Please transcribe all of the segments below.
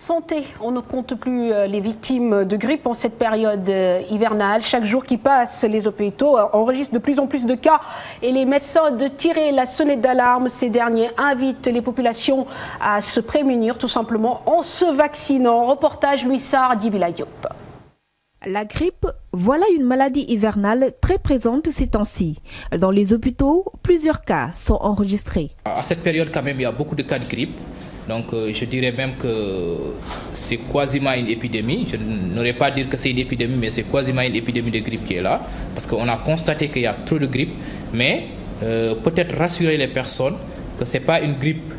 santé, on ne compte plus les victimes de grippe en cette période hivernale. Chaque jour qui passe, les hôpitaux enregistrent de plus en plus de cas et les médecins de tirer la sonnette d'alarme. Ces derniers invitent les populations à se prémunir tout simplement en se vaccinant. Reportage Louis-Sarr Dibila Diop. La grippe, voilà une maladie hivernale très présente ces temps-ci. Dans les hôpitaux, plusieurs cas sont enregistrés. À cette période, quand même, il y a beaucoup de cas de grippe. Donc, je dirais même que c'est quasiment une épidémie. Je n'aurais pas dire que c'est une épidémie, mais c'est quasiment une épidémie de grippe qui est là. Parce qu'on a constaté qu'il y a trop de grippe. Mais peut-être rassurer les personnes que ce n'est pas une grippe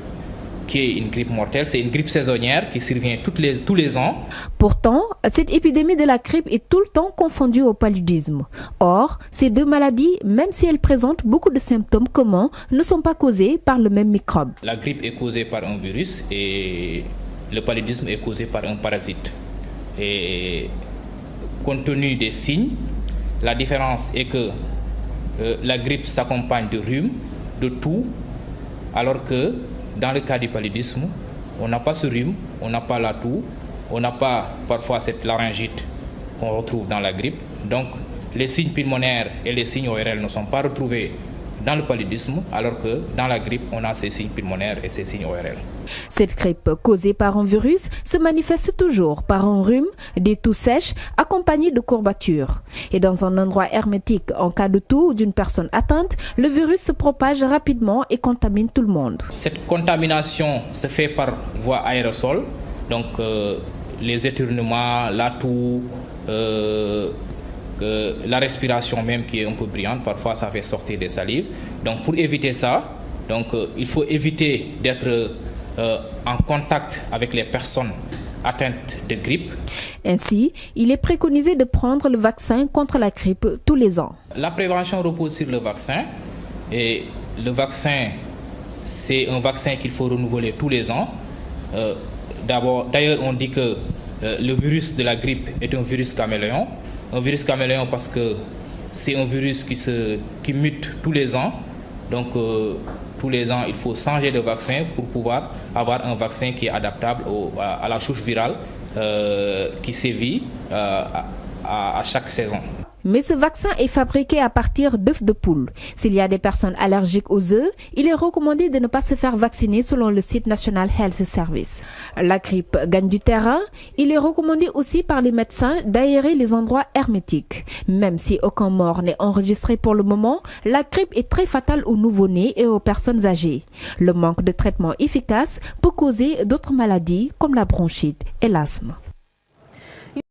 qui est une grippe mortelle, c'est une grippe saisonnière qui survient tous les ans. Pourtant, cette épidémie de la grippe est tout le temps confondue au paludisme. Or, ces deux maladies, même si elles présentent beaucoup de symptômes communs, ne sont pas causées par le même microbe. La grippe est causée par un virus et le paludisme est causé par un parasite. Et compte tenu des signes, la différence est que la grippe s'accompagne de rhume, de toux, alors que dans le cas du paludisme, on n'a pas ce rhume, on n'a pas la toux, on n'a pas parfois cette laryngite qu'on retrouve dans la grippe. Donc les signes pulmonaires et les signes ORL ne sont pas retrouvés dans le paludisme, alors que dans la grippe, on a ces signes pulmonaires et ces signes ORL. Cette grippe causée par un virus se manifeste toujours par un rhume, des toux sèches accompagnées de courbatures. Et dans un endroit hermétique, en cas de toux d'une personne atteinte, le virus se propage rapidement et contamine tout le monde. Cette contamination se fait par voie aérosol, donc les éternuements, la toux, la respiration même qui est un peu brillante, parfois ça fait sortir des salives. Donc pour éviter ça, il faut éviter d'être en contact avec les personnes atteintes de grippe. Ainsi, il est préconisé de prendre le vaccin contre la grippe tous les ans. La prévention repose sur le vaccin et le vaccin, c'est un vaccin qu'il faut renouveler tous les ans. D'ailleurs, on dit que le virus de la grippe est un virus caméléon. Un virus caméléon parce que c'est un virus qui mute tous les ans. Donc, tous les ans, il faut changer de vaccin pour pouvoir avoir un vaccin qui est adaptable à la souche virale qui sévit à chaque saison. Mais ce vaccin est fabriqué à partir d'œufs de poule. S'il y a des personnes allergiques aux œufs, il est recommandé de ne pas se faire vacciner selon le site National Health Service. La grippe gagne du terrain. Il est recommandé aussi par les médecins d'aérer les endroits hermétiques. Même si aucun mort n'est enregistré pour le moment, la grippe est très fatale aux nouveau-nés et aux personnes âgées. Le manque de traitement efficace peut causer d'autres maladies comme la bronchite et l'asthme.